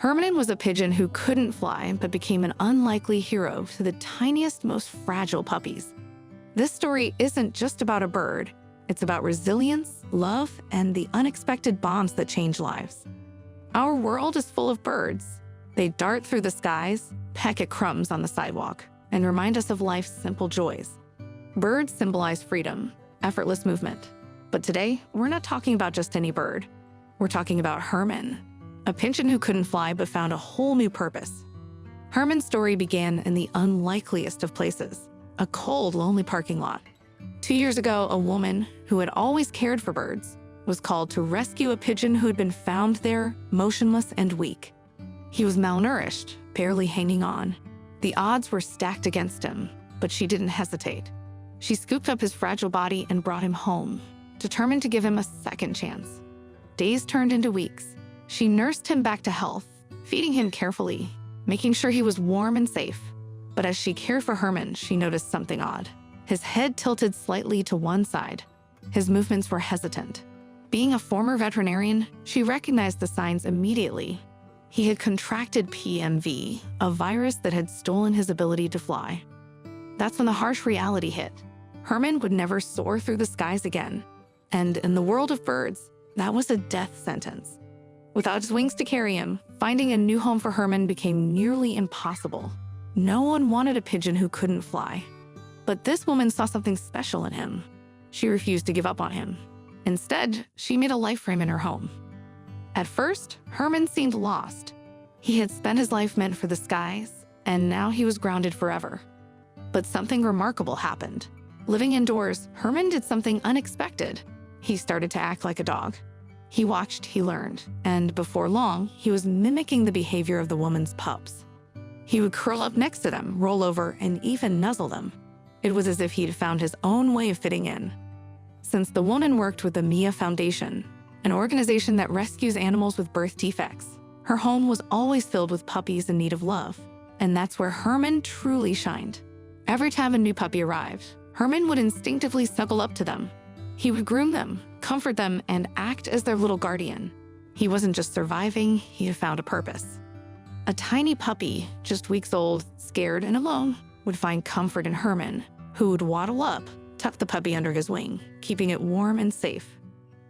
Herman was a pigeon who couldn't fly but became an unlikely hero to the tiniest, most fragile puppies. This story isn't just about a bird. It's about resilience, love, and the unexpected bonds that change lives. Our world is full of birds. They dart through the skies, peck at crumbs on the sidewalk, and remind us of life's simple joys. Birds symbolize freedom, effortless movement. But today, we're not talking about just any bird. We're talking about Herman, a pigeon who couldn't fly but found a whole new purpose. Herman's story began in the unlikeliest of places, a cold, lonely parking lot. 2 years ago, a woman who had always cared for birds was called to rescue a pigeon who had been found there, motionless and weak. He was malnourished, barely hanging on. The odds were stacked against him, but she didn't hesitate. She scooped up his fragile body and brought him home, determined to give him a second chance. Days turned into weeks. She nursed him back to health, feeding him carefully, making sure he was warm and safe. But as she cared for Herman, she noticed something odd. His head tilted slightly to one side. His movements were hesitant. Being a former veterinarian, she recognized the signs immediately. He had contracted PMV, a virus that had stolen his ability to fly. That's when the harsh reality hit. Herman would never soar through the skies again. And in the world of birds, that was a death sentence. Without his wings to carry him, finding a new home for Herman became nearly impossible. No one wanted a pigeon who couldn't fly. But this woman saw something special in him. She refused to give up on him. Instead, she made a life for him in her home. At first, Herman seemed lost. He had spent his life meant for the skies, and now he was grounded forever. But something remarkable happened. Living indoors, Herman did something unexpected. He started to act like a dog. He watched, he learned, and before long, he was mimicking the behavior of the woman's pups. He would curl up next to them, roll over, and even nuzzle them. It was as if he'd found his own way of fitting in. Since the woman worked with the Mia Foundation, an organization that rescues animals with birth defects, her home was always filled with puppies in need of love. And that's where Herman truly shined. Every time a new puppy arrived, Herman would instinctively snuggle up to them. He would groom them, comfort them, and act as their little guardian. He wasn't just surviving, he had found a purpose. A tiny puppy, just weeks old, scared and alone, would find comfort in Herman, who would waddle up, tuck the puppy under his wing, keeping it warm and safe.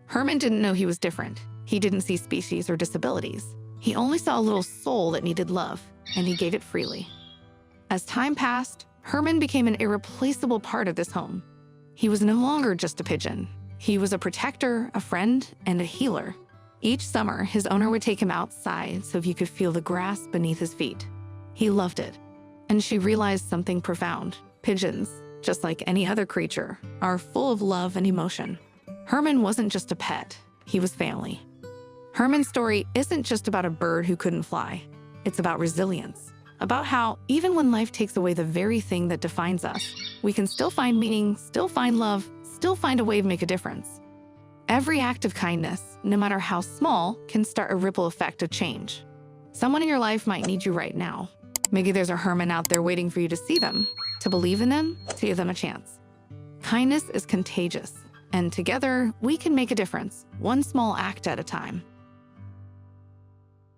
Herman didn't know he was different. He didn't see species or disabilities. He only saw a little soul that needed love, and he gave it freely. As time passed, Herman became an irreplaceable part of this home. He was no longer just a pigeon. He was a protector, a friend, and a healer. Each summer, his owner would take him outside so he could feel the grass beneath his feet. He loved it. And she realized something profound. Pigeons, just like any other creature, are full of love and emotion. Herman wasn't just a pet, he was family. Herman's story isn't just about a bird who couldn't fly. It's about resilience, about how even when life takes away the very thing that defines us, we can still find meaning, still find love, still find a way to make a difference. Every act of kindness, no matter how small, can start a ripple effect of change. Someone in your life might need you right now. Maybe there's a Herman out there waiting for you to see them, to believe in them, to give them a chance. Kindness is contagious, and together we can make a difference, one small act at a time.